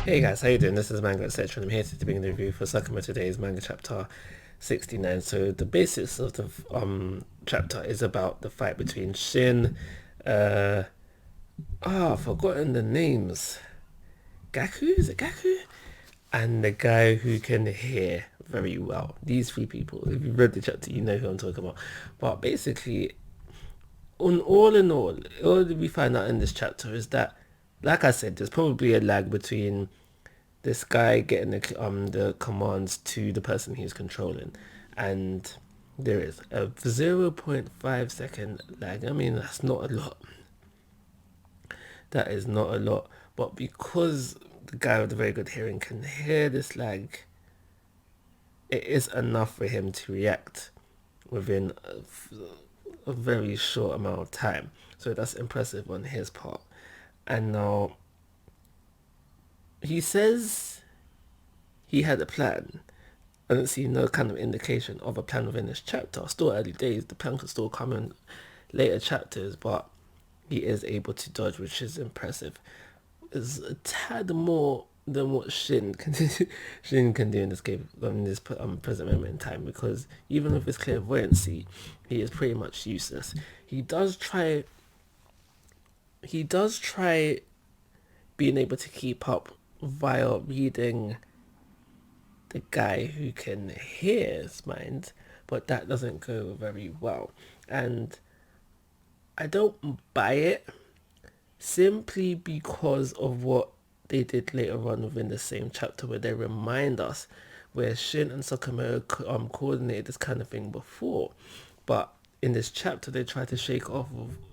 Hey guys, how you doing? This is Manga, etc. And I'm here to bring the review for Sakamoto Days Manga Chapter 69. So the basics of the chapter is about the fight between Shin, I've forgotten the names. Gaku? Is it Gaku? And the guy who can hear very well. These three people. If you read the chapter, you know who I'm talking about. But basically, in all that we find out in this chapter is that, like I said, there's probably a lag between this guy getting the commands to the person he's controlling, and there is a 0.5 second lag. I mean, that's not a lot. That is not a lot, but because the guy with the very good hearing can hear this lag, it is enough for him to react within a very short amount of time. So that's impressive on his part. And now he says he had a plan. I don't see no kind of indication of a plan within this chapter. Still early days. The plan could still come in later chapters, but he is able to dodge, which is impressive. It's a tad more than what Shin can do, Shin can do in this game, in this present moment in time, because even with his clairvoyancy, he is pretty much useless. He does try being able to keep up via reading the guy who can hear his mind, but that doesn't go very well. And I don't buy it simply because of what they did later on within the same chapter, where they remind us where Shin and Sakamoto coordinated this kind of thing before, but in this chapter they try to shake off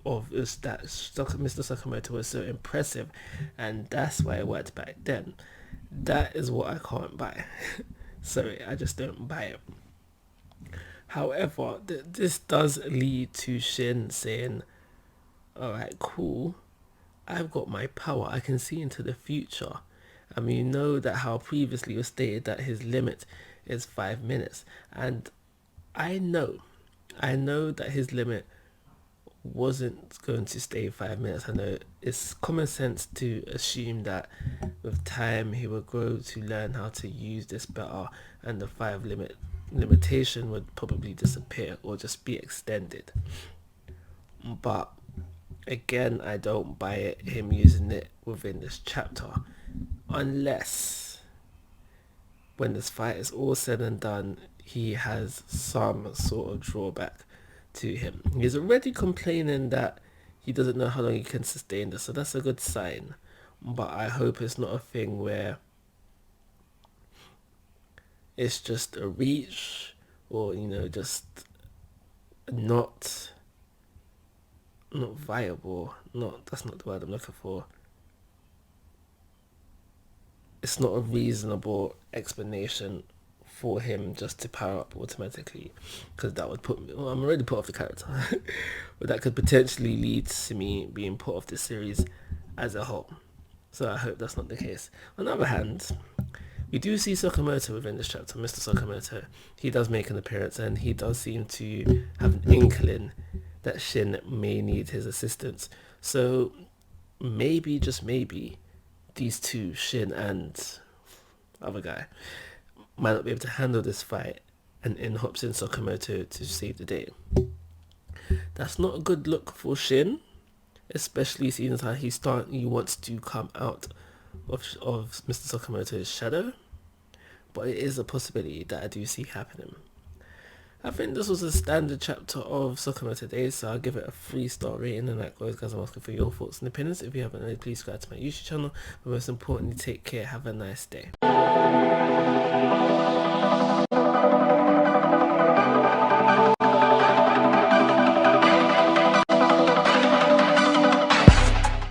of is that Mr. Sakamoto was so impressive, and that's why it worked back then. That is what I can't buy. Sorry, I just don't buy it. However, this does lead to Shin saying, alright, cool, I've got my power, I can see into the future. I mean, you know that how previously it was stated that his limit is 5 minutes. And I know that his limit wasn't going to stay 5 minutes. I know it's common sense to assume that with time he will grow to learn how to use this better, and the limitation would probably disappear or just be extended. But again, I don't buy it, him using it within this chapter, unless when this fight is all said and done, he has some sort of drawback to him. He's already complaining that he doesn't know how long he can sustain this, so that's a good sign. But I hope it's not a thing where it's just a reach, or just not viable. That's not the word I'm looking for. It's not a reasonable explanation for him just to power up automatically, because that would put me, well, I'm already put off the character, but that could potentially lead to me being put off the series as a whole. So I hope that's not the case. On the other hand, we do see Sakamoto within this chapter. Mr. Sakamoto, he does make an appearance, and he does seem to have an inkling that Shin may need his assistance. So maybe, just maybe, these two, Shin and other guy, might not be able to handle this fight, and in hops in Sakamoto to save the day. That's not a good look for Shin, especially seeing as how he wants to come out of Mr. Sakamoto's shadow. But it is a possibility that I do see happening. I think this was a standard chapter of Sakamoto Days, so I'll give it a 3-star rating. And like always, guys, I'm asking for your thoughts and opinions. If you haven't already, please subscribe to my YouTube channel. But most importantly, take care. Have a nice day.